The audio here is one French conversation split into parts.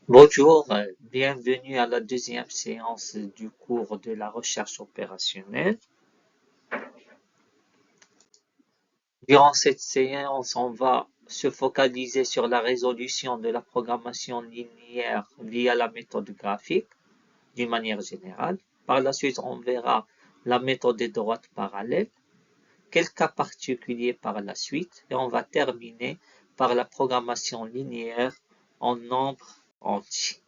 Bonjour, bienvenue à la deuxième séance du cours de la recherche opérationnelle. Durant cette séance, on va se focaliser sur la résolution de la programmation linéaire via la méthode graphique d'une manière générale. Par la suite, on verra la méthode des droites parallèles, quelques cas particuliers par la suite, et on va terminer par la programmation linéaire en nombre entier.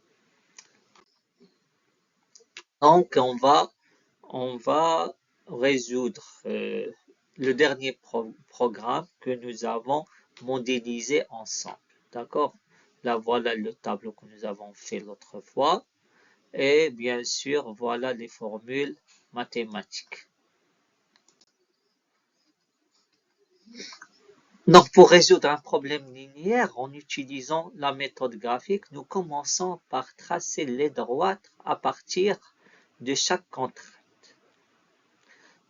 Donc, on va résoudre le dernier programme que nous avons modélisé ensemble. D'accord? Là, voilà le tableau que nous avons fait l'autre fois. Et bien sûr, voilà les formules mathématiques. Donc, pour résoudre un problème linéaire en utilisant la méthode graphique, nous commençons par tracer les droites à partir de chaque contrainte.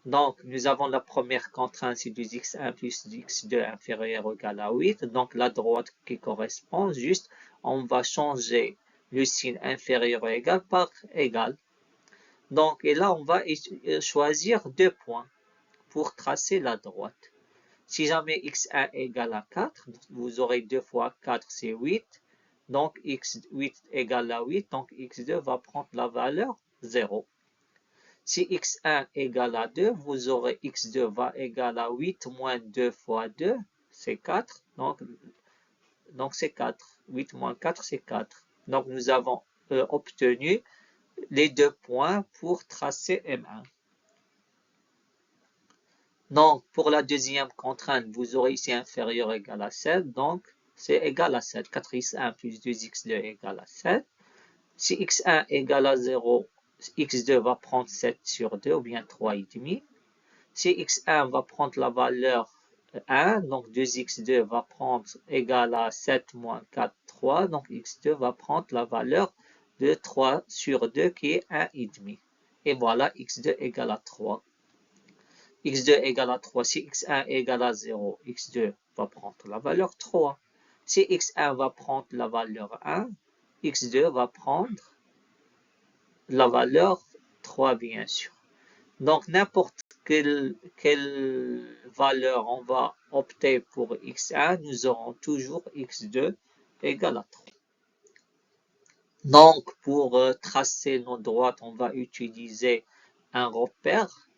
Donc, nous avons la première contrainte, c'est du x1 plus x2 inférieur ou égal à 8. Donc, la droite qui correspond, juste, on va changer le signe inférieur ou égal par égal. Donc, et là, on va choisir deux points pour tracer la droite. Si jamais x1 égale à 4, vous aurez 2 fois 4, c'est 8. Donc, x8 égale à 8, donc x2 va prendre la valeur 0. Si x1 égale à 2, vous aurez x2 va égal à 8 moins 2 fois 2, c'est 4. Donc c'est 4. 8 moins 4, c'est 4. Donc nous avons obtenu les deux points pour tracer M1. Donc pour la deuxième contrainte, vous aurez ici inférieur ou égal à 7. Donc c'est égal à 7. 4x1 plus 2x2 égale à 7. Si x1 égale à 0, x2 va prendre 7 sur 2 ou bien 3,5. Si x1 va prendre la valeur 1, donc 2x2 va prendre égal à 7 moins 4, 3. Donc x2 va prendre la valeur de 3 sur 2 qui est 1,5. Et voilà, x2 égale à 3. x2 égale à 3. Si x1 égale à 0, x2 va prendre la valeur 3. Si x1 va prendre la valeur 1, x2 va prendre la valeur 3, bien sûr. Donc, n'importe quelle valeur on va opter pour x1, nous aurons toujours x2 égale à 3. Donc, pour tracer nos droites, on va utiliser un repère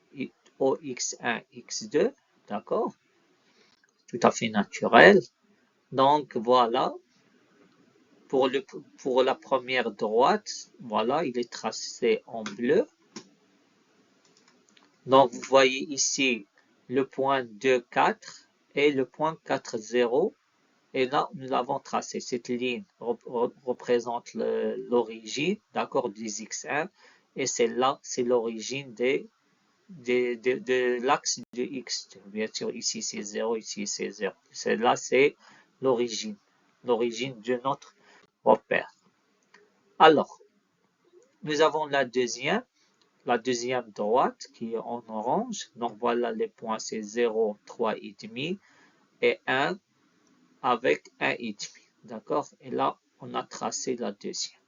OX1, X2, d'accord? Tout à fait naturel. Donc, voilà. Pour la première droite, voilà, il est tracé en bleu. Donc, vous voyez ici le point 2, 4 et le point 4, 0. Et là, nous l'avons tracé. Cette ligne représente l'origine, d'accord, des x1. Et celle-là, c'est l'origine de l'axe de x. Bien sûr, ici c'est 0, ici c'est 0. Celle-là, c'est l'origine de notre repère. Alors, nous avons la deuxième droite qui est en orange. Donc voilà les points, c'est 0, 3,5 et 1 avec 1,5. D'accord? Et là, on a tracé la deuxième.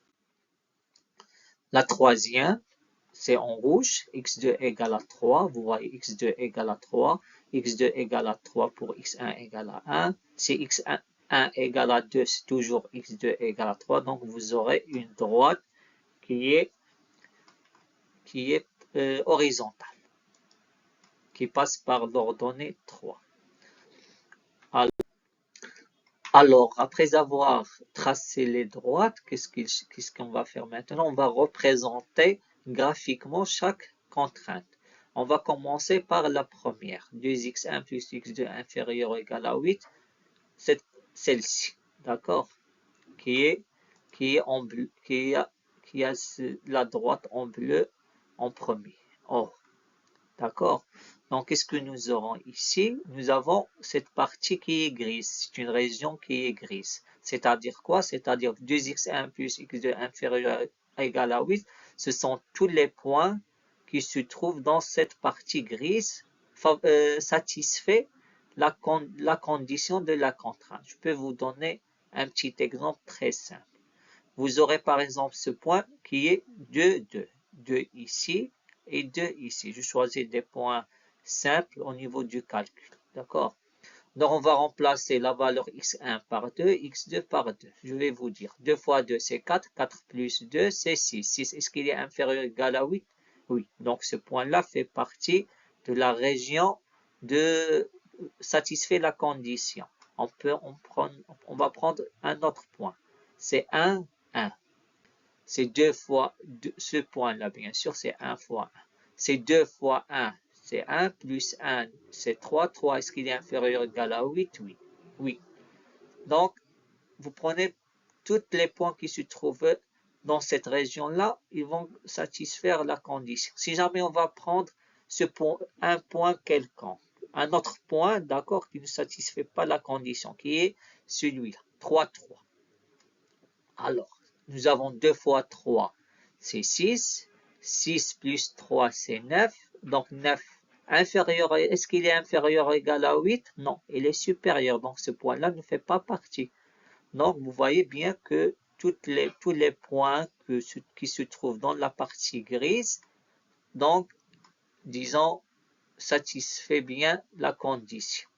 La troisième, c'est en rouge, x2 égale à 3. Vous voyez x2 égale à 3, x2 égale à 3 pour x1 égale à 1. Si x1 égale à 2, c'est toujours x2 égale à 3. Donc vous aurez une droite qui est horizontale, qui passe par l'ordonnée 3. Alors, après avoir tracé les droites, qu'est-ce qu'on va faire maintenant? On va représenter graphiquement chaque contrainte. On va commencer par la première, 2x1 plus x2 inférieur ou égal à 8, c'est celle-ci, d'accord? Qui est en bleu, qui a la droite en bleu en premier. Or, d'accord? Donc, qu'est-ce que nous aurons ici? Nous avons cette partie qui est grise. C'est une région qui est grise. C'est-à-dire quoi? C'est-à-dire 2x1 plus x2 inférieur à égal à 8. Ce sont tous les points qui se trouvent dans cette partie grise satisfait la condition de la contrainte. Je peux vous donner un petit exemple très simple. vous aurez par exemple ce point qui est 2, 2. 2 ici et 2 ici. Je choisis des points simples au niveau du calcul. D'accord? Donc, on va remplacer la valeur x1 par 2, x2 par 2. Je vais vous dire, 2 fois 2, c'est 4. 4 plus 2, c'est 6. 6, est-ce qu'il est inférieur ou égal à 8? Oui. Donc, ce point-là fait partie de la région de satisfait la condition. On va prendre un autre point. C'est 1, 1. C'est 2 fois ce point-là, bien sûr, c'est 1 fois 1. C'est 2 fois 1, c'est 1 plus 1, c'est 3. 3, est-ce qu'il est inférieur ou égal à 8? Oui. Oui. Donc, vous prenez tous les points qui se trouvent dans cette région-là, ils vont satisfaire la condition. Si jamais on va prendre ce point, un point quelconque, un autre point, d'accord, qui ne satisfait pas la condition, qui est celui-là, 3, 3. Alors, nous avons 2 fois 3, c'est 6. 6 plus 3, c'est 9. Donc 9, inférieur, est-ce qu'il est inférieur ou égal à 8? Non, il est supérieur. Donc ce point-là ne fait pas partie. Donc vous voyez bien que tous les points qui se trouvent dans la partie grise, donc, disons, satisfait bien la condition.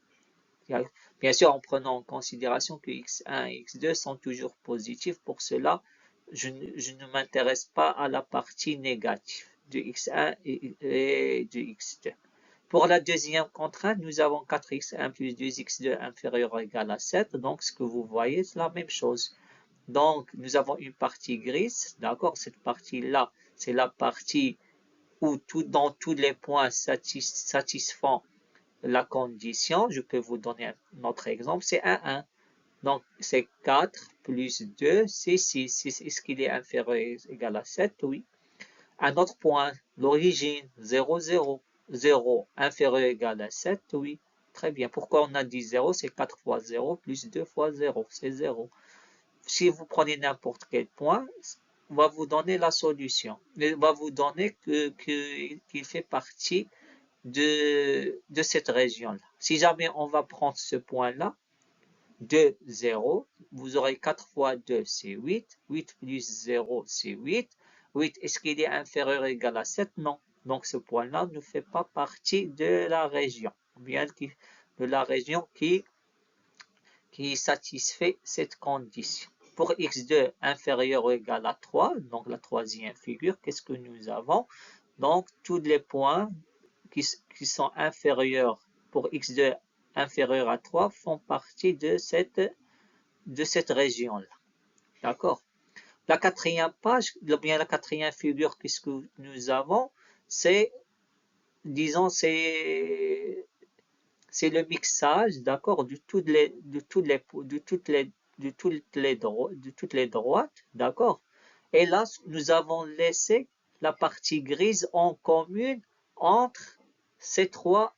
Bien sûr, en prenant en considération que x1 et x2 sont toujours positifs. Pour cela, je ne m'intéresse pas à la partie négative de x1 et de x2. Pour la deuxième contrainte, nous avons 4x1 plus 2x2 inférieur ou égal à 7. Donc, ce que vous voyez, c'est la même chose. Donc, nous avons une partie grise. D'accord? Cette partie-là, c'est la partie où dans tous les points satisfont la condition. Je peux vous donner un autre exemple. C'est 1, 1. Donc, c'est 4 plus 2, c'est 6. 6, est-ce qu'il est inférieur ou égal à 7? Oui. Un autre point, l'origine, 0, 0. 0 inférieur ou égal à 7? Oui. Très bien. Pourquoi on a dit 0? C'est 4 fois 0 plus 2 fois 0. C'est 0. Si vous prenez n'importe quel point, on va vous donner la solution. Il va vous donner qu'il fait partie de cette région-là. Si jamais on va prendre ce point-là, 2, 0, vous aurez 4 fois 2, c'est 8. 8 plus 0, c'est 8. 8, est-ce qu'il est inférieur ou égal à 7? Non. Donc ce point-là ne fait pas partie de la région, bien de la région qui satisfait cette condition. Pour x2 inférieur ou égal à 3, donc la troisième figure, qu'est-ce que nous avons? Donc tous les points qui sont inférieurs pour x2 inférieur à 3 font partie de cette région-là. D'accord? La quatrième page, bien la quatrième figure, qu'est-ce que nous avons? C'est, disons, c'est le mixage, d'accord, de toutes les droites, d'accord. Et là, nous avons laissé la partie grise en commune entre ces trois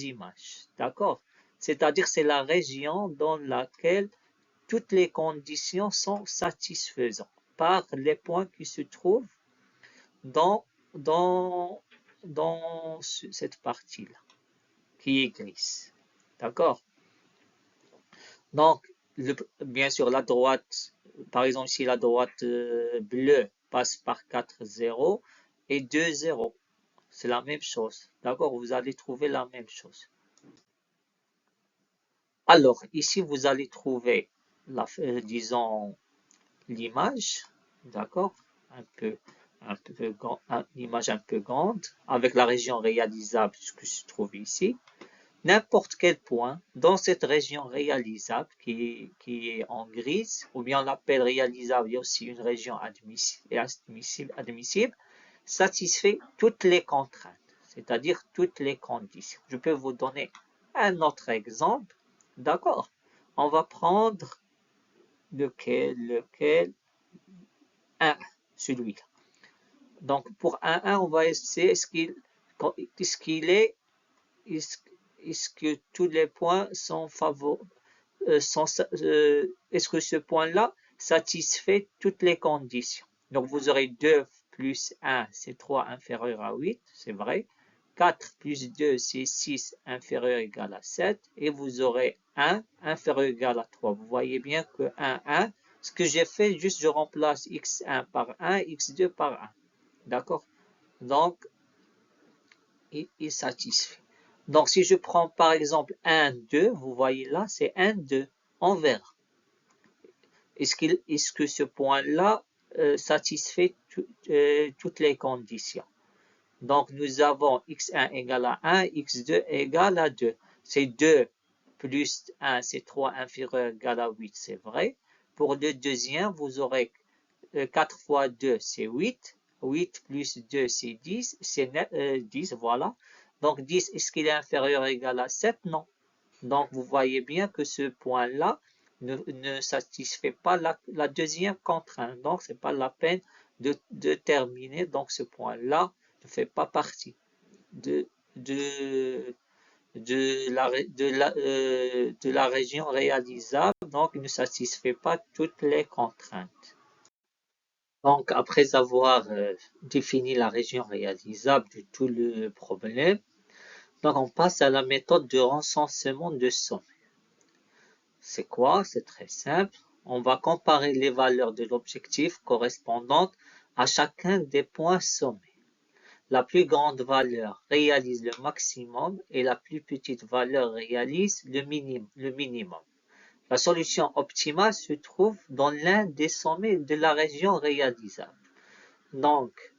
images, d'accord. C'est-à-dire c'est la région dans laquelle toutes les conditions sont satisfaisantes par les points qui se trouvent dans, dans, dans cette partie-là, qui est grise. D'accord? Donc, bien sûr, la droite, par exemple, si la droite bleue passe par 4 0 et 2 0, c'est la même chose. D'accord? Vous allez trouver la même chose. Alors, ici, vous allez trouver, disons, l'image, d'accord? Une image un peu grande, avec la région réalisable, ce que se trouve ici. N'importe quel point dans cette région réalisable qui est en grise, ou bien on l'appelle réalisable, il y a aussi une région admissible, satisfait toutes les contraintes, c'est-à-dire toutes les conditions. Je peux vous donner un autre exemple, d'accord? On va prendre lequel 1, celui-là. Donc pour 1, 1, on va essayer est-ce que tous les points sont favorables, est-ce que ce point-là satisfait toutes les conditions? Donc vous aurez 2 plus 1, c'est 3 inférieur à 8, c'est vrai. 4 plus 2, c'est 6 inférieur ou égal à 7. Et vous aurez 1 inférieur ou égal à 3. Vous voyez bien que 1, 1, ce que j'ai fait, juste je remplace x1 par 1, x2 par 1. D'accord? Donc, il satisfait. Donc, si je prends par exemple 1, 2, vous voyez là, c'est 1, 2 en vert. Est-ce que ce point-là satisfait toutes les conditions? Donc, nous avons x1 égale à 1, x2 égale à 2. C'est 2 plus 1, c'est 3 inférieur égal à 8, c'est vrai. Pour le deuxième, vous aurez 4 fois 2, c'est 8. 8 plus 2, c'est 10. C'est 10, voilà. Donc, 10, est-ce qu'il est inférieur ou égal à 7? Non. Donc, vous voyez bien que ce point-là ne satisfait pas la deuxième contrainte. Donc, ce n'est pas la peine de terminer. Donc, ce point-là ne fait pas partie de la région réalisable. Donc, il ne satisfait pas toutes les contraintes. Donc, après avoir défini la région réalisable de tout le problème, donc on passe à la méthode de recensement de somme. C'est quoi? C'est très simple. On va comparer les valeurs de l'objectif correspondantes à chacun des points sommés. La plus grande valeur réalise le maximum et la plus petite valeur réalise le minimum. La solution optimale se trouve dans l'un des sommets de la région réalisable. Donc,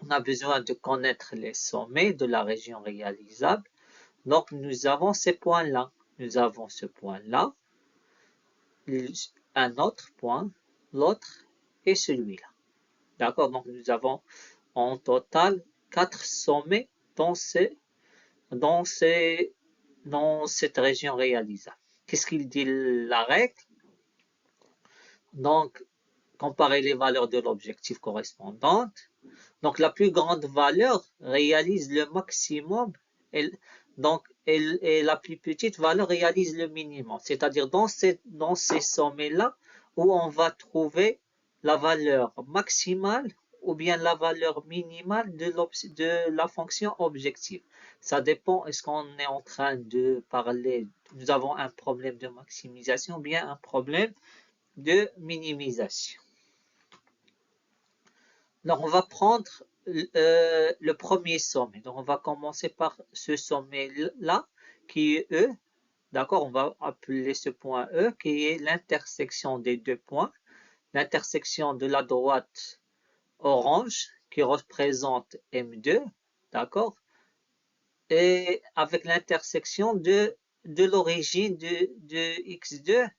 on a besoin de connaître les sommets de la région réalisable. Donc, nous avons ces points-là. Nous avons ce point-là, un autre point, l'autre et celui-là. D'accord? Donc, nous avons en total 4 sommets dans cette région réalisable. Qu'est-ce qu'il dit la règle? Donc, comparer les valeurs de l'objectif correspondantes. Donc, la plus grande valeur réalise le maximum et la plus petite valeur réalise le minimum. C'est-à-dire dans ces sommets-là où on va trouver la valeur maximale ou bien la valeur minimale de la fonction objective. Ça dépend, est-ce qu'on est en train de parler, nous avons un problème de maximisation ou bien un problème de minimisation. Donc, on va prendre le premier sommet. Donc, on va commencer par ce sommet-là, qui est E. D'accord, on va appeler ce point E, qui est l'intersection des deux points. L'intersection de la droite orange, qui représente M2. D'accord, et avec l'intersection de l'origine de X2,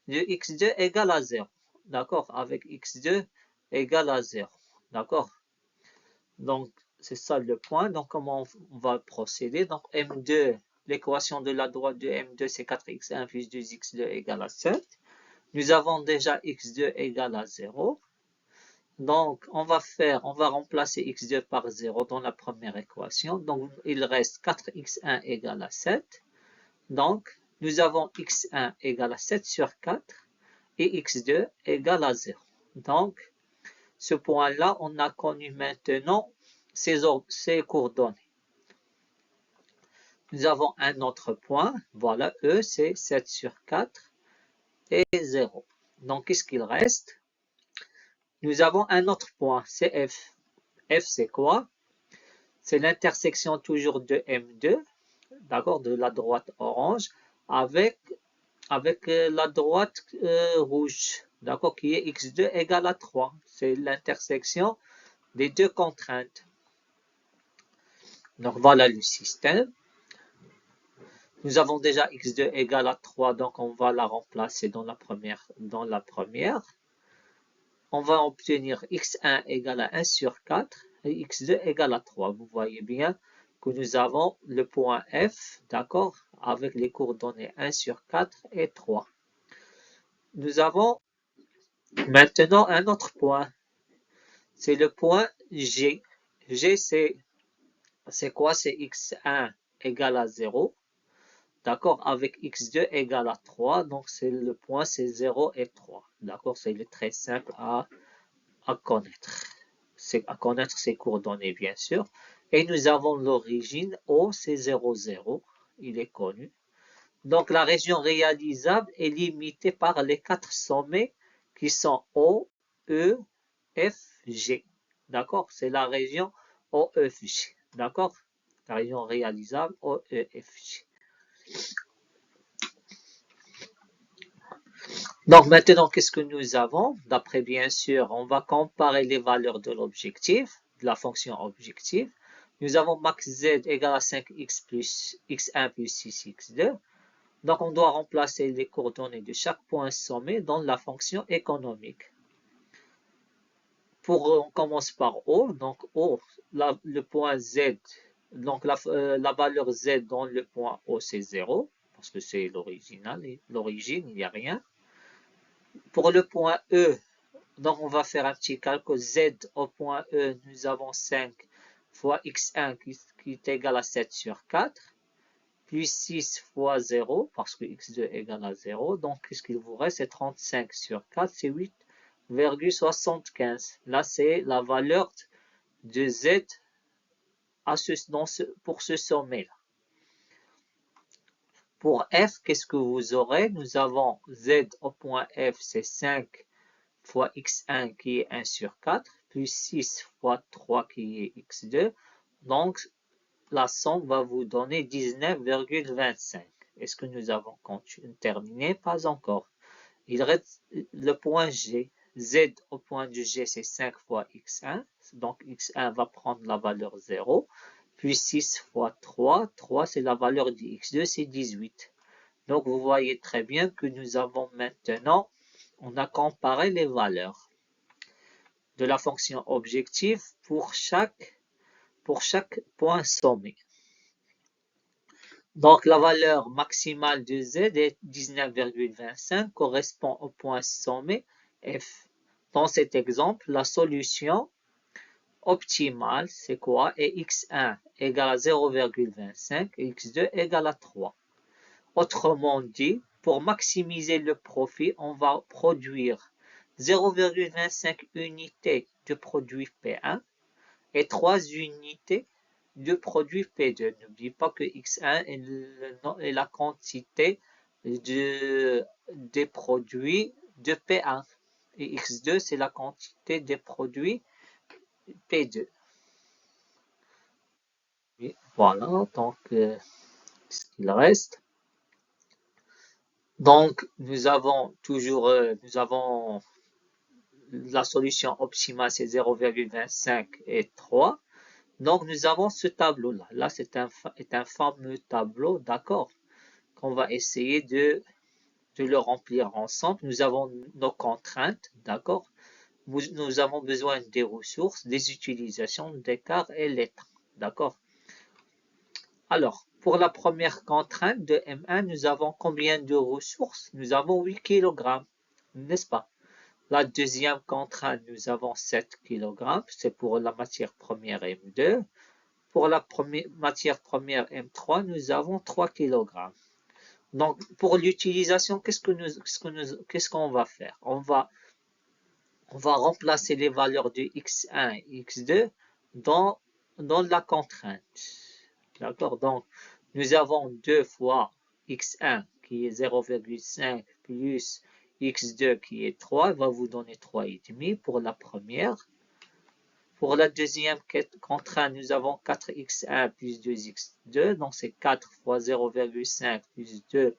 de X2 égale à 0. D'accord, avec X2 égale à 0. D'accord, donc c'est ça le point. Donc comment on va procéder? Donc M2, l'équation de la droite de M2 c'est 4x1 plus 2x2 égale à 7. Nous avons déjà x2 égale à 0. Donc on va remplacer x2 par 0 dans la première équation. Donc il reste 4x1 égale à 7. Donc nous avons x1 égale à 7 sur 4 et x2 égale à 0. Donc ce point-là, on a connu maintenant ces coordonnées. Nous avons un autre point, voilà, E, c'est 7 sur 4 et 0. Donc, qu'est-ce qu'il reste? Nous avons un autre point, c'est F. F, c'est quoi? C'est l'intersection toujours de M2, d'accord, de la droite orange, avec la droite rouge, d'accord, qui est x2 égale à 3. C'est l'intersection des deux contraintes. Donc voilà le système. Nous avons déjà x2 égale à 3, donc on va la remplacer dans la première. On va obtenir x1 égale à 1 sur 4 et x2 égale à 3. Vous voyez bien que nous avons le point F, d'accord, avec les coordonnées 1 sur 4 et 3. Nous avons maintenant un autre point. C'est le point G. G, c'est quoi? C'est x1 égale à 0. D'accord, avec x2 égale à 3, donc c'est le point, c'est 0 et 3. D'accord, c'est très simple à connaître. C'est à connaître ces coordonnées, bien sûr. Et nous avons l'origine O, c'est 0, 0. Il est connu. Donc, la région réalisable est limitée par les 4 sommets qui sont O, E, F, G. D'accord? C'est la région O, E, F, G. D'accord? La région réalisable O, E, F, G. Donc maintenant, qu'est-ce que nous avons? D'après, bien sûr, on va comparer les valeurs de l'objectif, de la fonction objective. Nous avons max z égale à 5x plus x1 plus 6x2. Donc on doit remplacer les coordonnées de chaque point sommet dans la fonction économique. On commence par O. Donc O, le point z, donc la valeur z dans le point O, c'est 0, parce que c'est l'origine, il n'y a rien. Pour le point E, donc on va faire un petit calcul. Z au point E, nous avons 5 fois x1 qui est égal à 7 sur 4, plus 6 fois 0, parce que x2 est égal à 0. Donc, qu'est-ce qu'il vous reste? C'est 35 sur 4, c'est 8,75. Là, c'est la valeur de Z pour ce sommet-là. Pour F, qu'est-ce que vous aurez? Nous avons Z au point F, c'est 5 fois x1 qui est 1 sur 4, plus 6 fois 3 qui est x2. Donc, la somme va vous donner 19,25. Est-ce que nous avons terminé? Pas encore. Il reste le point G. Z au point de G, c'est 5 fois x1. Donc, x1 va prendre la valeur 0. Puis 6 fois 3. 3, c'est la valeur de x2, c'est 18. Donc, vous voyez très bien que nous avons maintenant, on a comparé les valeurs de la fonction objective pour chaque point sommé. Donc, la valeur maximale de Z est 19,25, correspond au point sommet F. Dans cet exemple, la solution optimale, c'est quoi? Est x1 égale à 0,25 et x2 égale à 3. Autrement dit, pour maximiser le profit, on va produire 0,25 unités de produit P1 et 3 unités de produit P2. N'oubliez pas que X1 est la quantité des produits de P1 et X2 c'est la quantité des produits P2. Et voilà, donc ce qu'il reste. Donc nous avons toujours la solution optimale, c'est 0,25 et 3. Donc, nous avons ce tableau-là. Là, c'est un fameux tableau, d'accord, qu'on va essayer de le remplir ensemble. Nous avons nos contraintes, d'accord. Nous avons besoin des ressources, des utilisations, des quarts et les temps, d'accord. Alors, pour la première contrainte de M1, nous avons combien de ressources? Nous avons 8 kg, n'est-ce pas? La deuxième contrainte, nous avons 7 kg, c'est pour la matière première M2. Pour la matière première M3, nous avons 3 kg. Donc, pour l'utilisation, qu'est-ce qu'on va faire? On va remplacer les valeurs de x1 et x2 dans la contrainte. D'accord? Donc, nous avons 2 fois x1 qui est 0,5 plus x2 qui est 3, va vous donner 3,5 pour la première. Pour la deuxième contrainte, nous avons 4x1 plus 2x2, donc c'est 4 fois 0,5 plus 2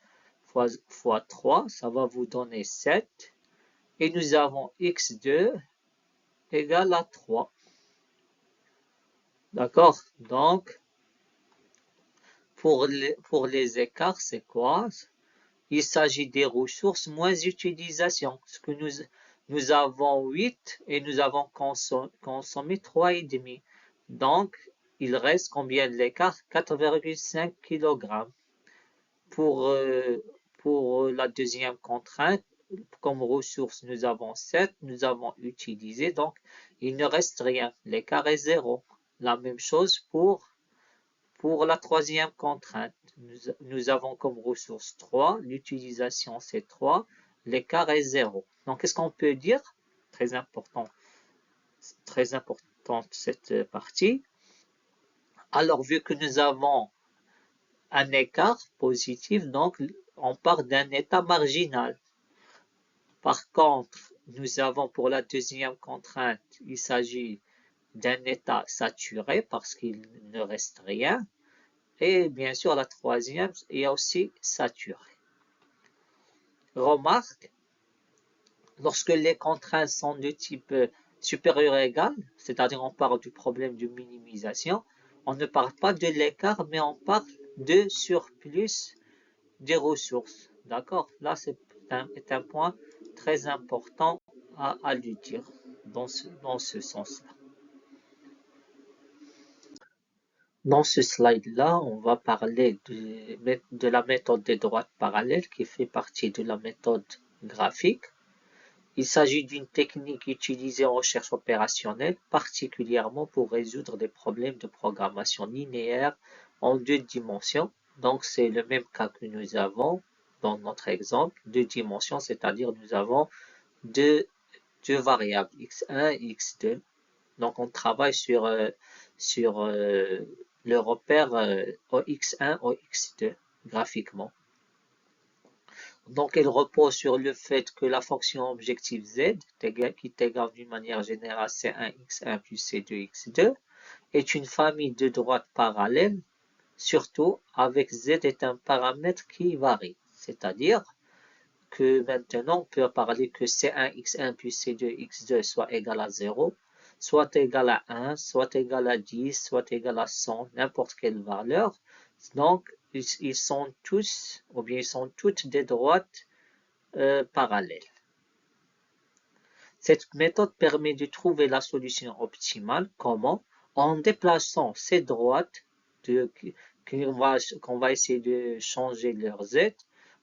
fois 3, ça va vous donner 7. Et nous avons x2 égale à 3. D'accord? Donc, pour les écarts, c'est quoi? Il s'agit des ressources moins utilisation. Ce que nous avons 8 et nous avons consommé 3,5. Donc, il reste combien de l'écart? 4,5 kg. Pour la deuxième contrainte, comme ressource, nous avons 7, nous avons utilisé, donc il ne reste rien. L'écart est 0. La même chose pour la troisième contrainte. Nous avons comme ressource 3, l'utilisation c'est 3, l'écart est 0. Donc, qu'est-ce qu'on peut dire? Très importante cette partie. Alors, vu que nous avons un écart positif, donc on part d'un état marginal. Par contre, nous avons pour la deuxième contrainte, il s'agit d'un état saturé parce qu'il ne reste rien. Et bien sûr, la troisième est aussi saturée. Remarque, lorsque les contraintes sont de type supérieur ou égal, c'est-à-dire on parle du problème de minimisation, on ne parle pas de l'écart, mais on parle de surplus des ressources. D'accord? Là, c'est un point très important à lui dire dans ce sens-là. Dans ce slide-là, on va parler de la méthode des droites parallèles qui fait partie de la méthode graphique. Il s'agit d'une technique utilisée en recherche opérationnelle, particulièrement pour résoudre des problèmes de programmation linéaire en 2 dimensions. Donc, c'est le même cas que nous avons dans notre exemple, 2 dimensions, c'est-à-dire nous avons deux variables, x1 et x2. Donc, on travaille sur le repère OX1, OX2 graphiquement. Donc, elle repose sur le fait que la fonction objective z, qui est égale d'une manière générale C1x1 plus C2x2, est une famille de droites parallèles, surtout avec z est un paramètre qui varie. C'est-à-dire que maintenant, on peut parler que C1x1 plus C2x2 soit égal à 0, soit égal à 1, soit égal à 10, soit égal à 100, n'importe quelle valeur. Donc, ils sont tous, ou bien ils sont toutes des droites parallèles. Cette méthode permet de trouver la solution optimale. Comment? En déplaçant ces droites qu'on va essayer de changer leur z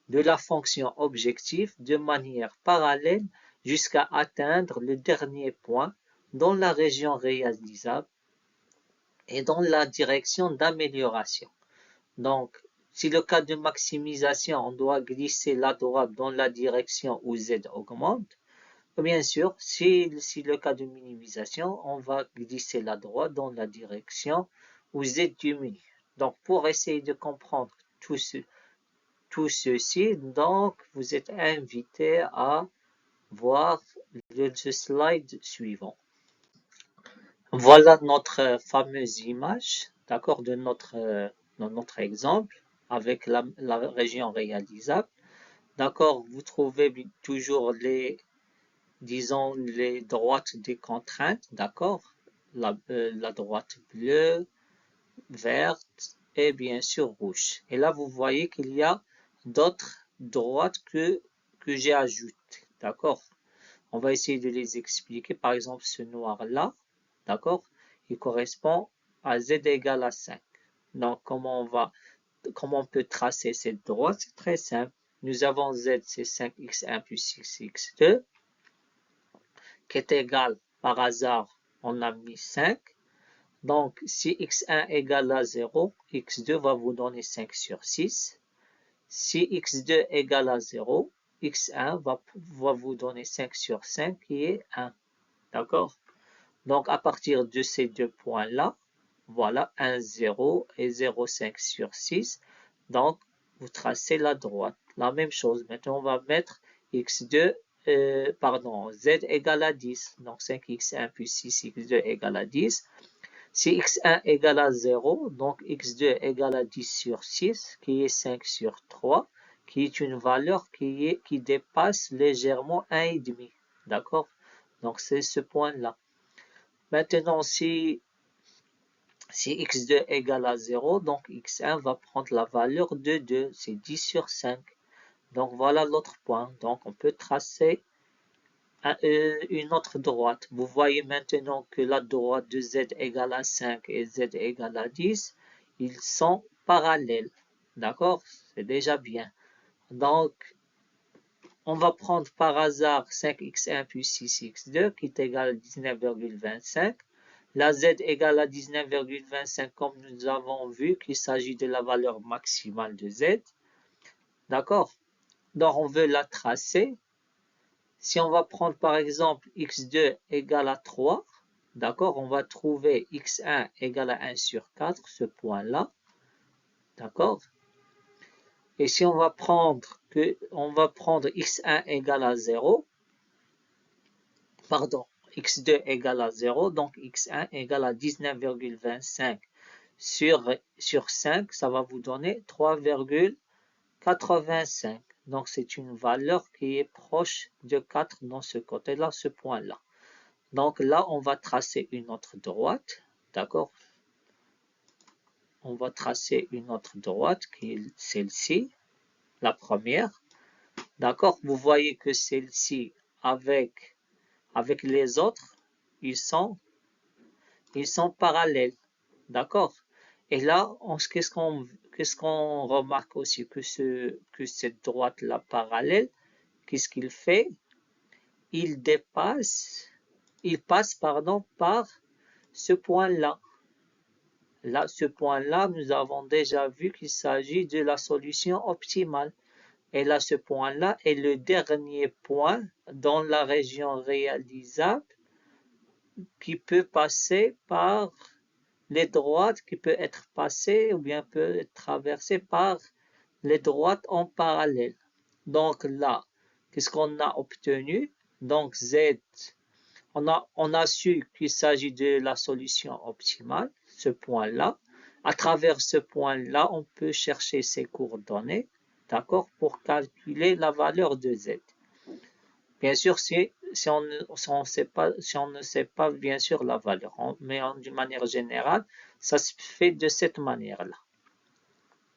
de la fonction objective de manière parallèle jusqu'à atteindre le dernier point dans la région réalisable et dans la direction d'amélioration. Donc, si le cas de maximisation, on doit glisser la droite dans la direction où z augmente. Bien sûr, si le cas de minimisation, on va glisser la droite dans la direction où z diminue. Donc, pour essayer de comprendre tout ceci, donc vous êtes invité à voir le slide suivant. Voilà notre fameuse image, d'accord, de notre exemple avec la région réalisable. D'accord, vous trouvez toujours disons, les droites des contraintes, d'accord, la droite bleue, verte et bien sûr rouge. Et là, vous voyez qu'il y a d'autres droites que j'ai ajoutées, d'accord. On va essayer de les expliquer. Par exemple, ce noir-là, d'accord, il correspond à z égale à 5. Donc, comment on peut tracer cette droite? C'est très simple. Nous avons z, c'est 5x1 plus 6x2, qui est égal, par hasard, on a mis 5. Donc, si x1 égale à 0, x2 va vous donner 5 sur 6. Si x2 égale à 0, x1 va vous donner 5 sur 5 qui est 1. D'accord? Donc, à partir de ces deux points-là, voilà, 1, 0 et 0, 5 sur 6. Donc, vous tracez la droite. La même chose. Maintenant, on va mettre z égale à 10. Donc, 5x1 plus 6x2 égale à 10. Si x1 égale à 0, donc x2 égale à 10 sur 6, qui est 5 sur 3, qui est une valeur qui dépasse légèrement 1,5. D'accord? Donc, c'est ce point-là. Maintenant, si x2 égale à 0, donc x1 va prendre la valeur de 2, c'est 10 sur 5. Donc, voilà l'autre point. Donc, on peut tracer une autre droite. Vous voyez maintenant que la droite de z égale à 5 et z égale à 10, ils sont parallèles. D'accord? C'est déjà bien. Donc, on va prendre par hasard 5x1 plus 6x2 qui est égal à 19,25. La z égale à 19,25 comme nous avons vu qu'il s'agit de la valeur maximale de z. D'accord? Donc, on veut la tracer. Si on va prendre par exemple x2 égale à 3, d'accord, on va trouver x1 égale à 1 sur 4, ce point-là, d'accord. Et si on va prendre x1 égale à 0, pardon, x2 égale à 0, donc x1 égale à 19,25 sur 5, ça va vous donner 3,85. Donc c'est une valeur qui est proche de 4 dans ce côté-là, ce point-là. Donc là, on va tracer une autre droite, d'accord? On va tracer une autre droite qui est celle-ci, la première. D'accord? Vous voyez que celle-ci, avec les autres, ils sont parallèles. D'accord? Et là, qu'est-ce qu'on remarque aussi? Que cette droite-là parallèle, qu'est-ce qu'il fait? Il passe par ce point-là. Là, ce point-là, nous avons déjà vu qu'il s'agit de la solution optimale. Et là, ce point-là est le dernier point dans la région réalisable qui peut passer par les droites, qui peut être passée ou bien peut être traversée par les droites en parallèle. Donc là, qu'est-ce qu'on a obtenu? Donc Z, on a su qu'il s'agit de la solution optimale, ce point-là. À travers ce point-là, on peut chercher ses coordonnées, d'accord, pour calculer la valeur de Z. Bien sûr, si on ne sait pas bien sûr la valeur, mais d'une manière générale, ça se fait de cette manière-là.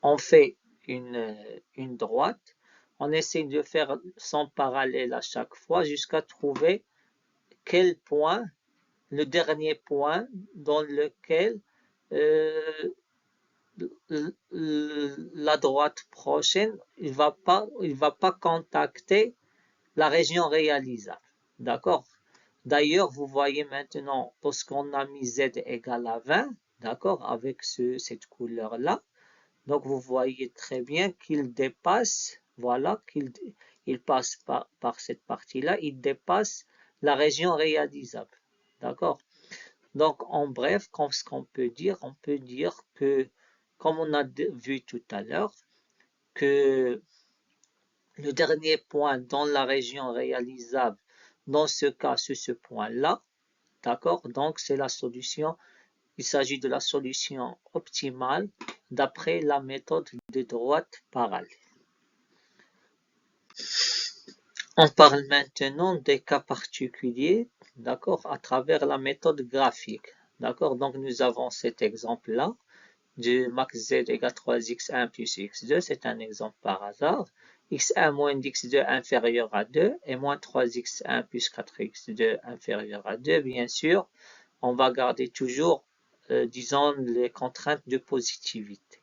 On fait une droite, on essaie de faire son parallèle à chaque fois jusqu'à trouver quel point, le dernier point dans lequel la droite prochaine, il va pas contacter la région réalisable. D'accord? D'ailleurs, vous voyez maintenant, lorsqu'on a mis Z égale à 20, d'accord, avec cette couleur-là, donc vous voyez très bien qu'il dépasse, voilà, qu'il passe par cette partie-là, il dépasse la région réalisable. D'accord? Donc, en bref, ce qu'on peut dire, on peut dire que, comme on a vu tout à l'heure, que le dernier point dans la région réalisable, dans ce cas, c'est ce point-là, d'accord? Donc, c'est la solution, il s'agit de la solution optimale d'après la méthode des droites parallèles. On parle maintenant des cas particuliers, d'accord, à travers la méthode graphique, d'accord? Donc, nous avons cet exemple-là, de max z égale 3x1 plus x2, c'est un exemple par hasard. x1 moins x2 inférieur à 2 et moins 3x1 plus 4x2 inférieur à 2. Bien sûr, on va garder toujours, disons, les contraintes de positivité.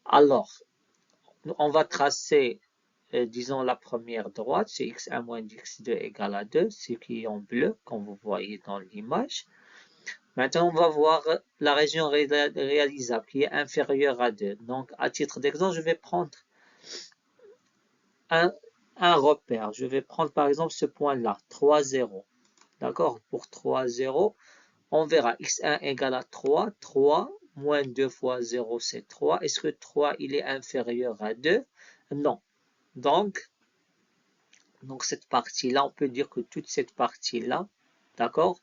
Alors, on va tracer, disons, la première droite, c'est x1 moins x2 égale à 2, ce qui est en bleu, comme vous voyez dans l'image. Maintenant, on va voir la région réalisable qui est inférieure à 2. Donc, à titre d'exemple, je vais prendre un repère. Je vais prendre par exemple ce point-là, 3, 0. D'accord? Pour 3, 0, on verra x1 égale à 3. 3 moins 2 fois 0, c'est 3. Est-ce que 3, il est inférieur à 2? Non. Donc cette partie-là, on peut dire que toute cette partie-là, d'accord,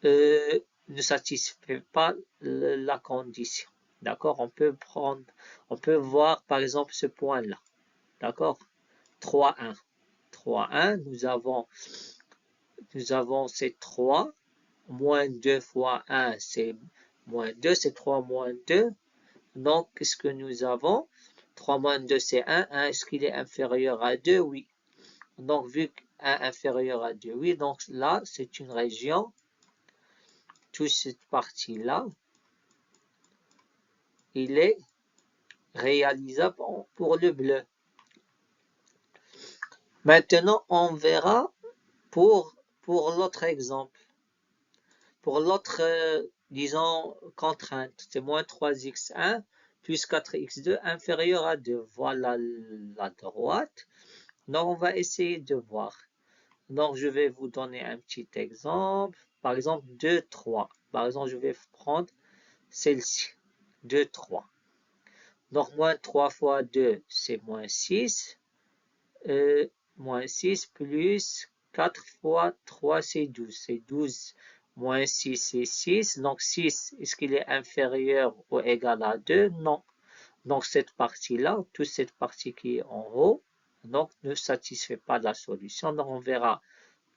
ne satisfait pas la condition. D'accord? On peut voir par exemple ce point-là. D'accord? 3, 1. 3, 1, nous avons ces 3, moins 2 fois 1, c'est moins 2, c'est 3 moins 2. Donc, qu'est-ce que nous avons? 3 moins 2, c'est 1. 1, est-ce qu'il est inférieur à 2? Oui. Donc, vu que 1 inférieur à 2, oui. Donc, là, c'est une région. Toute cette partie-là, il est réalisable pour le bleu. Maintenant, on verra pour l'autre exemple. Pour l'autre, disons, contrainte, c'est moins 3x1 plus 4x2 inférieur à 2. Voilà la droite. Donc, on va essayer de voir. Donc, je vais vous donner un petit exemple. Par exemple, 2, 3. Par exemple, je vais prendre celle-ci. 2, 3. Donc, moins 3 fois 2, c'est moins 6. Moins 6 plus 4 fois 3, c'est 12. C'est 12 moins 6, c'est 6. Donc, 6, est-ce qu'il est inférieur ou égal à 2? Non. Donc, cette partie-là, toute cette partie qui est en haut, donc, ne satisfait pas la solution. Donc, on verra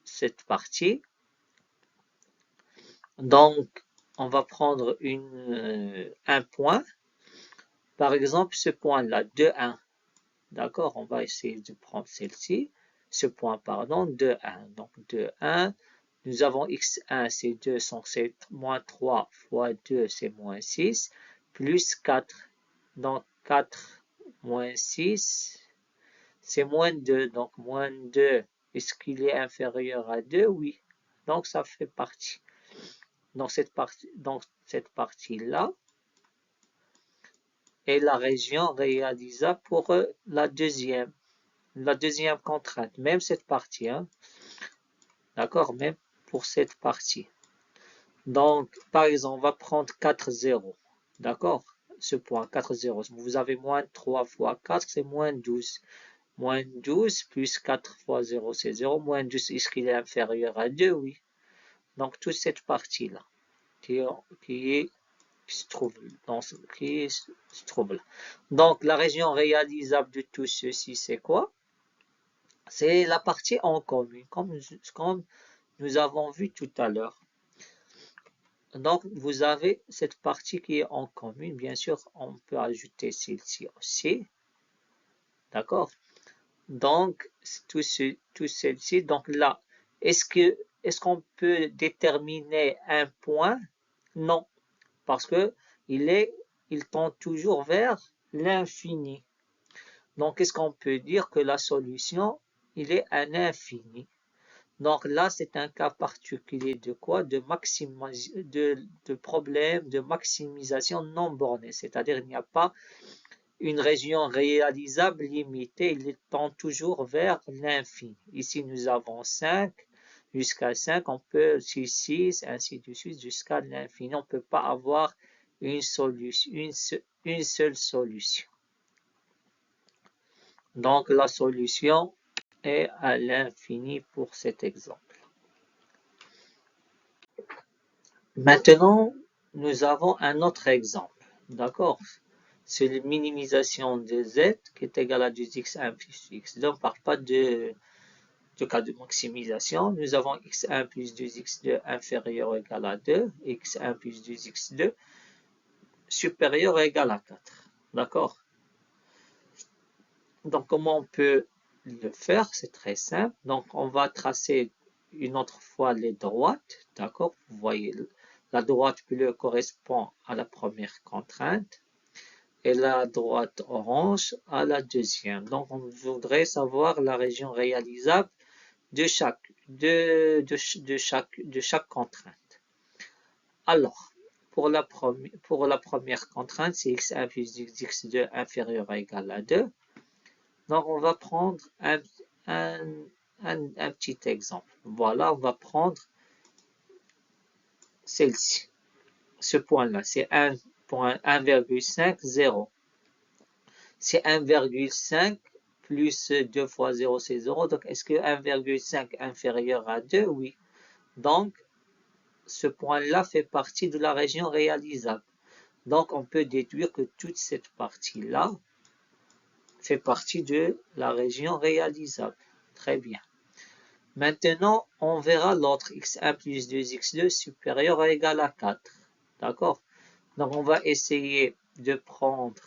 cette partie. Donc, on va prendre un point. Par exemple, ce point-là, 2, 1. D'accord, on va essayer de prendre celle-ci. Ce point, pardon, 2, 1. Donc, 2, 1. Nous avons x1, c'est 2, donc c'est moins 3 fois 2, c'est moins 6, plus 4. Donc, 4 moins 6, c'est moins 2. Donc, moins 2, est-ce qu'il est inférieur à 2? Oui. Donc, ça fait partie. Donc, cette partie-là est la région réalisable pour la deuxième contrainte. Même cette partie, hein. D'accord, même pour cette partie. Donc, par exemple, on va prendre 4, 0. D'accord, ce point 4, 0. Vous avez moins 3 fois 4, c'est moins 12. Moins 12 plus 4 fois 0, c'est 0. Moins 12, est-ce qu'il est inférieur à 2? Oui. Donc, toute cette partie-là qui se trouve là. Donc, la région réalisable de tout ceci, c'est quoi? C'est la partie en commune, comme nous avons vu tout à l'heure. Donc, vous avez cette partie qui est en commune. Bien sûr, on peut ajouter celle-ci aussi. D'accord? Donc, tout celle-ci. Donc là, est-ce qu'on peut déterminer un point? Non, parce que il tend toujours vers l'infini. Donc, est-ce qu'on peut dire que la solution, il est un infini? Donc là, c'est un cas particulier de quoi? De problème de maximisation non bornée. C'est-à-dire qu'il n'y a pas une région réalisable limitée, il tend toujours vers l'infini. Ici, nous avons 5, jusqu'à 5, on peut 6, ainsi de suite, jusqu'à l'infini. On ne peut pas avoir une seule solution. Donc, la solution est à l'infini pour cet exemple. Maintenant, nous avons un autre exemple. D'accord? C'est la minimisation de z qui est égale à 2x1 plus x2. On ne parle pas de cas de maximisation. Nous avons x1 plus 2x2 inférieur ou égal à 2, x1 plus 2x2 supérieur ou égal à 4. D'accord? Donc, comment on peut le faire? C'est très simple. Donc, on va tracer une autre fois les droites. D'accord? Vous voyez, la droite bleue correspond à la première contrainte et la droite orange à la deuxième. Donc, on voudrait savoir la région réalisable de chaque contrainte. Alors, pour la première contrainte, c'est x1 plus x2 inférieur ou égal à 2. Donc, on va prendre un petit exemple. Voilà, on va prendre celle-ci. Ce point-là, c'est 1,5, 0. C'est 1,5 plus 2 fois 0, c'est 0. Donc, est-ce que 1,5 est inférieur à 2? Oui. Donc, ce point-là fait partie de la région réalisable. Donc, on peut déduire que toute cette partie-là fait partie de la région réalisable. Très bien. Maintenant, on verra l'autre x1 plus 2x2 supérieur ou égal à 4. D'accord? Donc, on va essayer de prendre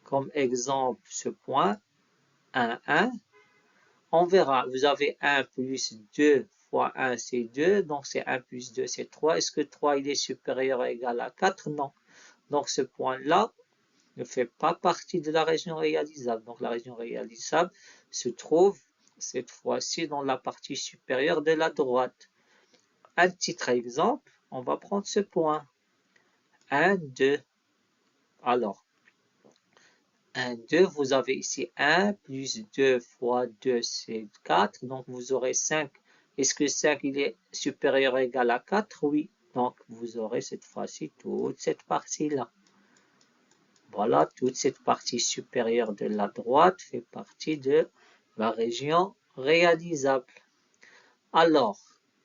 comme exemple ce point, 1, 1. On verra, vous avez 1 plus 2 fois 1, c'est 2. Donc, c'est 1 plus 2, c'est 3. Est-ce que 3, il est supérieur ou égal à 4? Non. Donc, ce point-là ne fait pas partie de la région réalisable. Donc, la région réalisable se trouve cette fois-ci dans la partie supérieure de la droite. Un titre exemple, on va prendre ce point. 1, 2. Alors, 1, 2, vous avez ici 1 plus 2 fois 2, c'est 4. Donc, vous aurez 5. Est-ce que 5 il est supérieur ou égal à 4? Oui. Donc, vous aurez cette fois-ci toute cette partie-là. Voilà, toute cette partie supérieure de la droite fait partie de la région réalisable. Alors,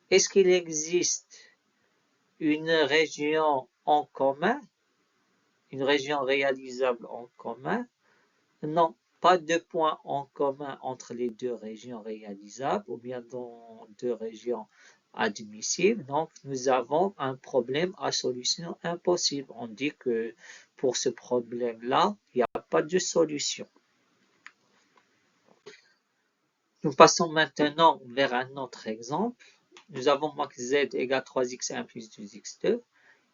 est-ce qu'il existe une région en commun, une région réalisable en commun? Non, pas de point en commun entre les deux régions réalisables ou bien dans deux régions admissibles. Donc, nous avons un problème à solution impossible. On dit que pour ce problème-là, il n'y a pas de solution. Nous passons maintenant vers un autre exemple. Nous avons max z égale 3x1 plus 2x2,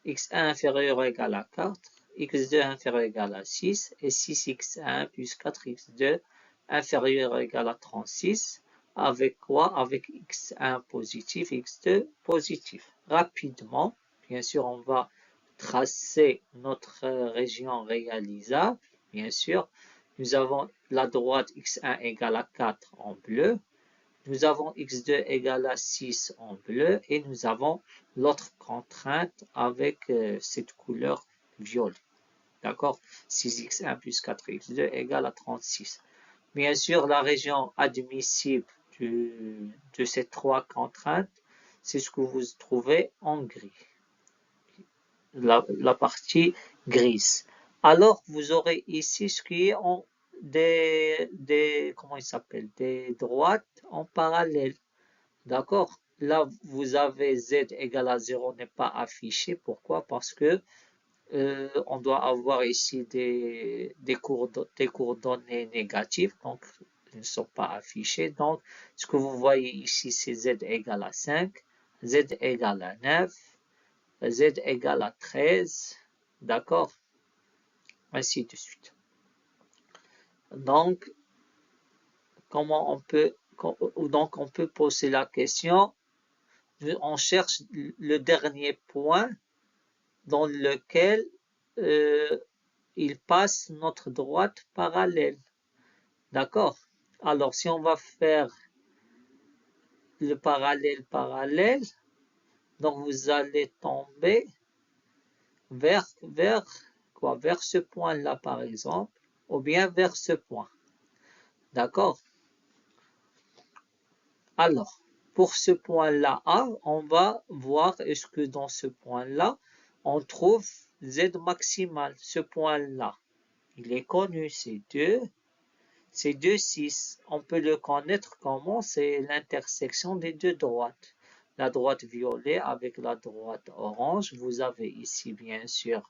x1 inférieur ou égal à 4, x2 inférieur ou égal à 6 et 6x1 plus 4x2 inférieur ou égal à 36. Avec quoi? Avec x1 positif, x2 positif. Rapidement, bien sûr, on va tracer notre région réalisable. Bien sûr, nous avons la droite x1 égale à 4 en bleu. Nous avons x2 égale à 6 en bleu et nous avons l'autre contrainte avec cette couleur violet. D'accord? 6x1 plus 4x2 égale à 36. Bien sûr, la région admissible de ces trois contraintes, c'est ce que vous trouvez en gris. La partie grise. Alors, vous aurez ici ce qui est en comment il s'appelle, des droites en parallèle. D'accord? Là, vous avez z égale à 0 n'est pas affiché. Pourquoi? Parce que on doit avoir ici des coordonnées négatives, donc ils ne sont pas affichés. Donc, ce que vous voyez ici, c'est z égale à 5, z égale à 9, z égale à 13, d'accord? Ainsi de suite. Donc, comment on peut, donc on peut poser la question, on cherche le dernier point dans lequel il passe notre droite parallèle. D'accord? Alors, si on va faire le parallèle, donc vous allez tomber vers quoi? Vers ce point-là, par exemple, ou bien vers ce point. D'accord? Alors, pour ce point-là A, on va voir est-ce que dans ce point-là, on trouve Z maximal. Ce point-là, il est connu, c'est 2. C'est 2, 6. On peut le connaître comment? C'est l'intersection des deux droites. La droite violet avec la droite orange. Vous avez ici, bien sûr,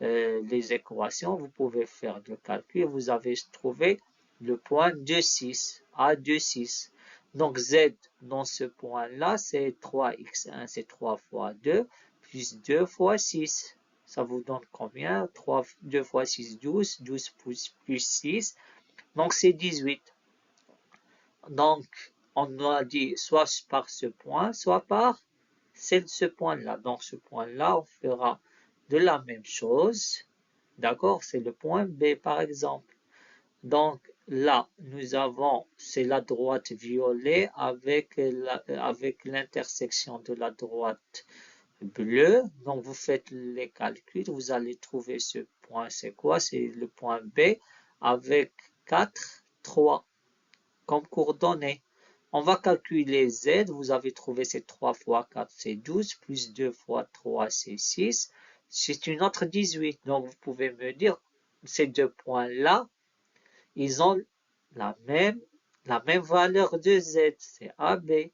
les équations. Vous pouvez faire le calcul. Vous avez trouvé le point 2, 6. A, 2, 6. Donc, Z dans ce point-là, c'est 3x1, c'est 3 fois 2, plus 2 fois 6. Ça vous donne combien? 2 fois 6, 12. 12 plus 6. Donc, c'est 18. Donc, on a dit soit par ce point, soit par ce point-là. Donc, ce point-là, on fera de la même chose. D'accord? C'est le point B, par exemple. Donc, là, nous avons, c'est la droite violet avec l'intersection de la droite bleue. Donc, vous faites les calculs. Vous allez trouver ce point. C'est quoi? C'est le point B avec 4, 3 comme coordonnées. On va calculer Z. Vous avez trouvé c'est 3 fois 4, c'est 12, plus 2 fois 3, c'est 6. C'est une autre 18. Donc, vous pouvez me dire, ces deux points-là, ils ont la même valeur de Z, c'est AB.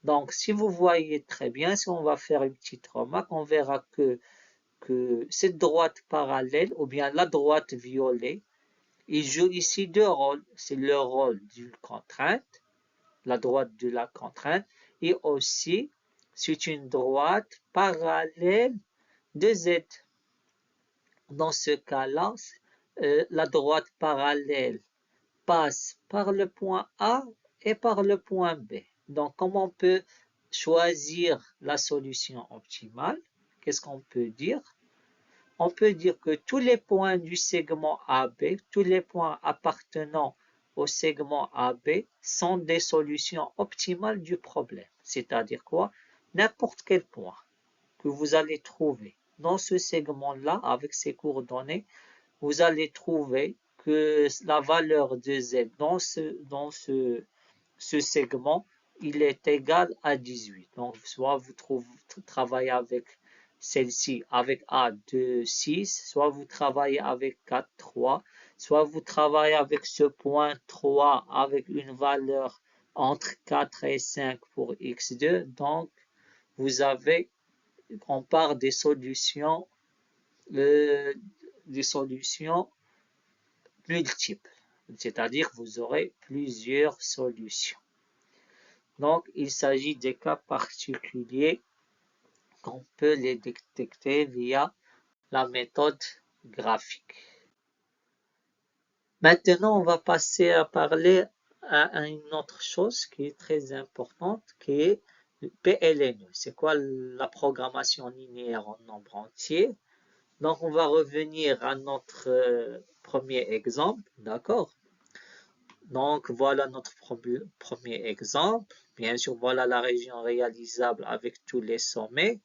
Donc, si vous voyez très bien, si on va faire une petite remarque, on verra que cette droite parallèle, ou bien la droite violet, il joue ici deux rôles. C'est le rôle d'une contrainte, la droite de la contrainte, et aussi, c'est une droite parallèle de Z. Dans ce cas-là, la droite parallèle passe par le point A et par le point B. Donc, comment on peut choisir la solution optimale? Qu'est-ce qu'on peut dire? On peut dire que tous les points du segment AB, tous les points appartenant au segment AB sont des solutions optimales du problème. C'est-à-dire quoi? N'importe quel point que vous allez trouver dans ce segment-là avec ces coordonnées vous allez trouver que la valeur de z dans ce segment, il est égal à 18. Donc, soit vous travaillez avec celle-ci avec A de 6, soit vous travaillez avec 4, 3, soit vous travaillez avec ce point 3 avec une valeur entre 4 et 5 pour x2. Donc, vous avez, on part des solutions multiples, c'est-à-dire vous aurez plusieurs solutions. Donc, il s'agit des cas particuliers qu'on peut les détecter via la méthode graphique. Maintenant, on va passer à parler à une autre chose qui est très importante, qui est le PLNE. C'est quoi la programmation linéaire en nombre entier? Donc, on va revenir à notre premier exemple, d'accord? Donc, voilà notre premier exemple. Bien sûr, voilà la région réalisable avec tous les sommets.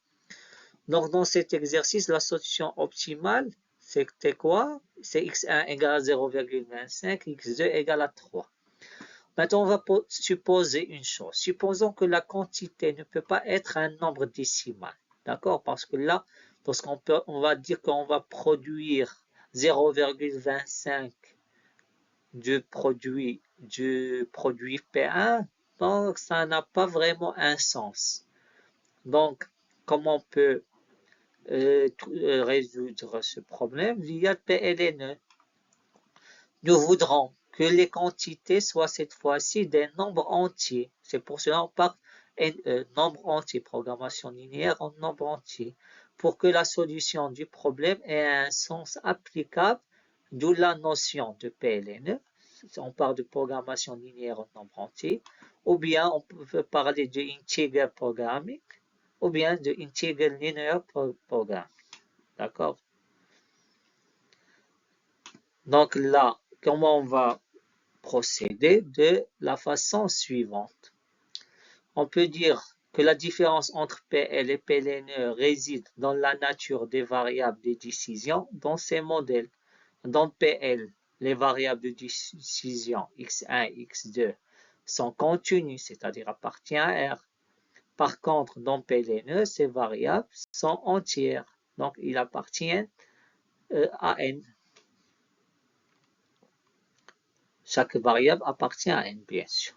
Donc, dans cet exercice, la solution optimale, c'était quoi? C'est x1 égale à 0,25, x2 égale à 3. Maintenant, on va supposer une chose. Supposons que la quantité ne peut pas être un nombre décimal. D'accord? Parce que là, on va dire qu'on va produire 0,25 du produit P1, donc ça n'a pas vraiment un sens. Donc, comment on peut résoudre ce problème via le PLNE? Nous voudrons que les quantités soient cette fois-ci des nombres entiers. C'est pour cela qu'on parle nombre entier, programmation linéaire en nombre entier. Pour que la solution du problème ait un sens applicable, d'où la notion de PLNE. On parle de programmation linéaire en nombre entier, ou bien on peut parler de integer programming, ou bien de integer linear programming. D'accord? Donc là, comment on va procéder? De la façon suivante. On peut dire que la différence entre PL et PLNE réside dans la nature des variables de décision dans ces modèles. Dans PL, les variables de décision x1 et x2 sont continues, c'est-à-dire appartiennent à R. Par contre, dans PLNE, ces variables sont entières, donc ils appartiennent à N. Chaque variable appartient à N, bien sûr.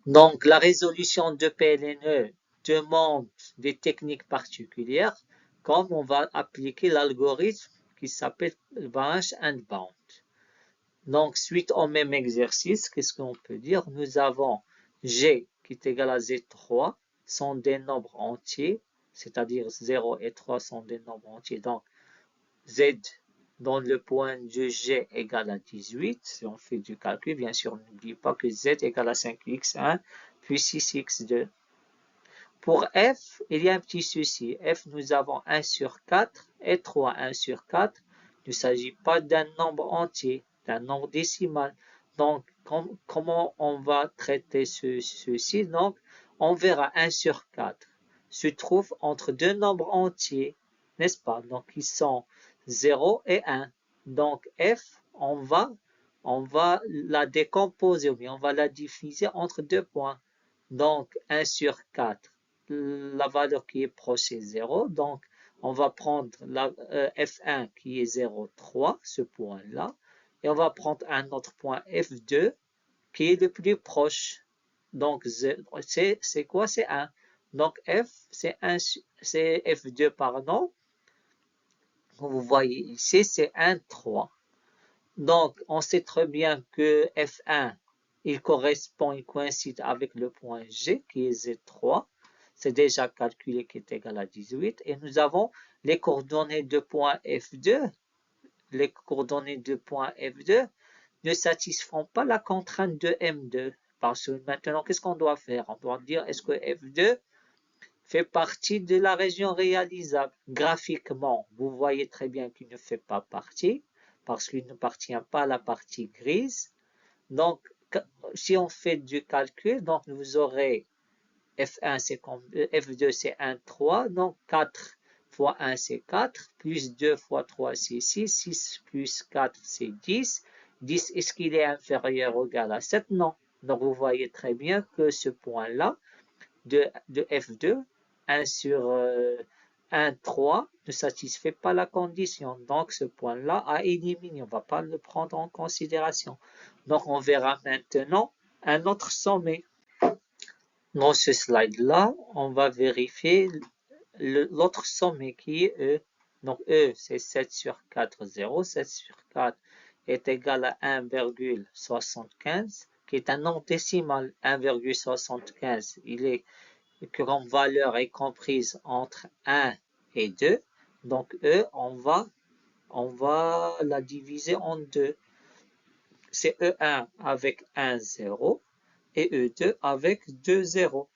Donc, la résolution de PLNE demande des techniques particulières, comme on va appliquer l'algorithme qui s'appelle branch and bound. Donc, suite au même exercice, qu'est-ce qu'on peut dire? Nous avons G qui est égal à Z3 sont des nombres entiers, c'est-à-dire 0 et 3 sont des nombres entiers. Donc, Z dans le point de G égale à 18. Si on fait du calcul, bien sûr, n'oublie pas que Z égale à 5x1 puis 6x2. Pour F, il y a un petit souci. F, nous avons 1 sur 4 et 3. 1 sur 4, il ne s'agit pas d'un nombre entier, d'un nombre décimal. Donc, comment on va traiter ceci? Donc, on verra 1 sur 4 se trouve entre deux nombres entiers, n'est-ce pas? Donc, ils sont 0 et 1. Donc, F, on va la décomposer, ou bien on va la diviser entre deux points. Donc, 1 sur 4, la valeur qui est proche est 0. Donc, on va prendre la F1 qui est 0,3, ce point-là. Et on va prendre un autre point F2 qui est le plus proche. Donc, c'est quoi? C'est 1. Donc, F, c'est F2, pardon. Vous voyez ici, c'est 1, 3. Donc, on sait très bien que F1, il coïncide avec le point G qui est Z3. C'est déjà calculé qui est égal à 18. Et nous avons les coordonnées de point F2. Les coordonnées de point F2 ne satisfont pas la contrainte de M2. Parce que maintenant, qu'est-ce qu'on doit faire? On doit dire, est-ce que F2 fait partie de la région réalisable? Graphiquement, vous voyez très bien qu'il ne fait pas partie, parce qu'il n'appartient pas à la partie grise. Donc, si on fait du calcul, donc vous aurez F1, F2, c'est 1, 3, donc 4 fois 1, c'est 4, plus 2 fois 3, c'est 6, 6 plus 4, c'est 10. 10, est-ce qu'il est inférieur ou égal à 7? Non. Donc, vous voyez très bien que ce point-là, de F2, 1 sur 1, 3, ne satisfait pas la condition. Donc, ce point-là à éliminer. On ne va pas le prendre en considération. Donc, on verra maintenant un autre sommet. Dans ce slide-là, on va vérifier l'autre sommet qui est E. Donc, E, c'est 7 sur 4, 0. 7 sur 4 est égal à 1,75, qui est un nombre décimal. 1,75, il est comme valeur est comprise entre 1 et 2. Donc, E, on va la diviser en deux. C'est E1 avec 1, 0 et E2 avec 2, 0.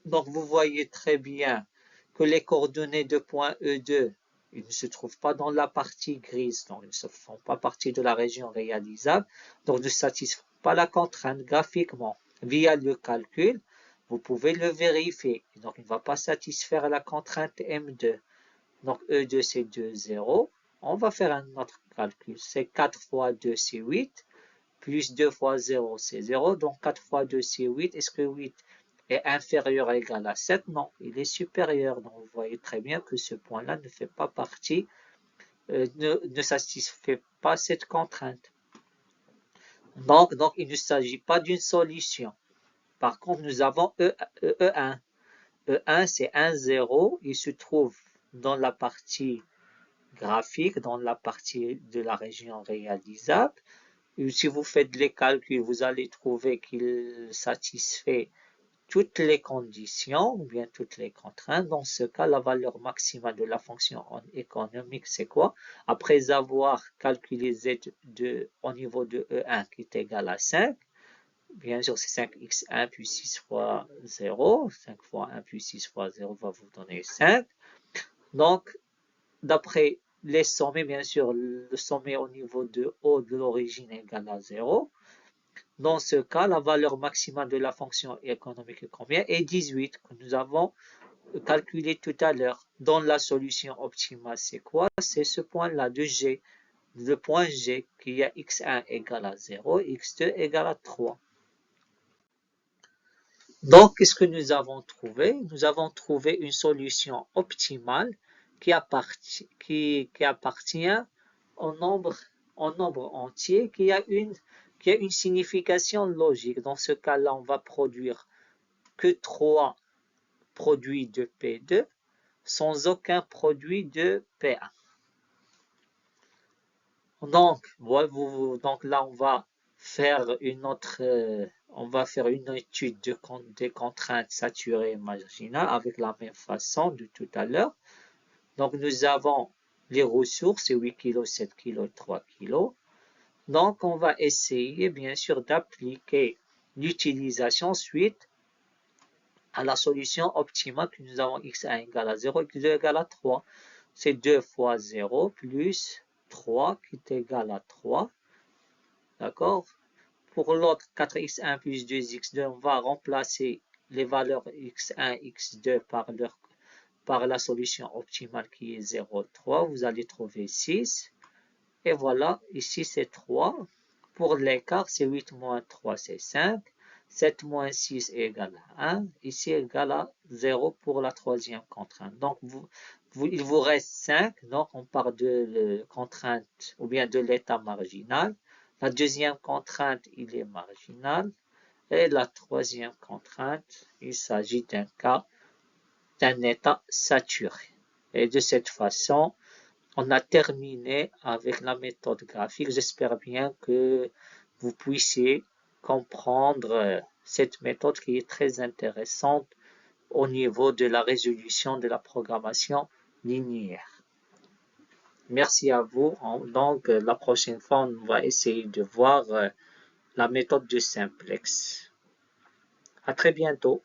Donc, vous voyez très bien que les coordonnées de point E2, ils ne se trouvent pas dans la partie grise, donc ils ne font pas partie de la région réalisable, donc ne satisfont pas la contrainte graphiquement. Via le calcul, vous pouvez le vérifier. Donc, il ne va pas satisfaire la contrainte M2. Donc, E2, c'est 2, 0. On va faire un autre calcul. C'est 4 fois 2, c'est 8. Plus 2 fois 0, c'est 0. Donc, 4 fois 2, c'est 8. Est-ce que 8 est inférieur ou égal à 7? Non, il est supérieur. Donc, vous voyez très bien que ce point-là ne fait pas partie, ne satisfait pas cette contrainte. Donc, il ne s'agit pas d'une solution. Par contre, nous avons E1. E1, c'est 1, 0. Il se trouve dans la partie graphique, dans la partie de la région réalisable. Et si vous faites les calculs, vous allez trouver qu'il satisfait toutes les conditions, ou bien toutes les contraintes. Dans ce cas, la valeur maximale de la fonction économique, c'est quoi? Après avoir calculé Z2 au niveau de E1 qui est égal à 5, bien sûr, c'est 5x1 plus 6 fois 0. 5 fois 1 plus 6 fois 0 va vous donner 5. Donc, d'après les sommets, bien sûr, le sommet au niveau de O de l'origine est égal à 0. Dans ce cas, la valeur maximale de la fonction économique est combien? Est 18, que nous avons calculé tout à l'heure. Dans la solution optimale, c'est quoi? C'est ce point-là de G. Le point G qui a x1 égale à 0, x2 égale à 3. Donc, qu'est-ce que nous avons trouvé? Nous avons trouvé une solution optimale qui appartient au nombre entier qui a une signification logique. Dans ce cas-là, on va produire que 3 produits de P2 sans aucun produit de P1. Donc là, on va faire une étude des contraintes saturées et marginales avec la même façon de tout à l'heure. Donc, nous avons les ressources, c'est 8 kg, 7 kg, 3 kg. Donc, on va essayer, bien sûr, d'appliquer l'utilisation suite à la solution optimale que nous avons x1 égale à 0, x2 égale à 3. C'est 2 fois 0 plus 3 qui est égal à 3. D'accord? Pour l'autre, 4x1 plus 2x2, on va remplacer les valeurs x1, x2 par la solution optimale qui est 0,3. Vous allez trouver 6. Et voilà, ici c'est 3. Pour l'écart, c'est 8 moins 3, c'est 5. 7 moins 6 est égal à 1. Ici égal à 0 pour la troisième contrainte. Donc, il vous reste 5. Donc, on part de contrainte ou bien de l'état marginal. La deuxième contrainte, il est marginal. Et la troisième contrainte, il s'agit d'un cas d'un état saturé. Et de cette façon, on a terminé avec la méthode graphique. J'espère bien que vous puissiez comprendre cette méthode qui est très intéressante au niveau de la résolution de la programmation linéaire. Merci à vous. Donc, la prochaine fois, on va essayer de voir la méthode de simplex. À très bientôt.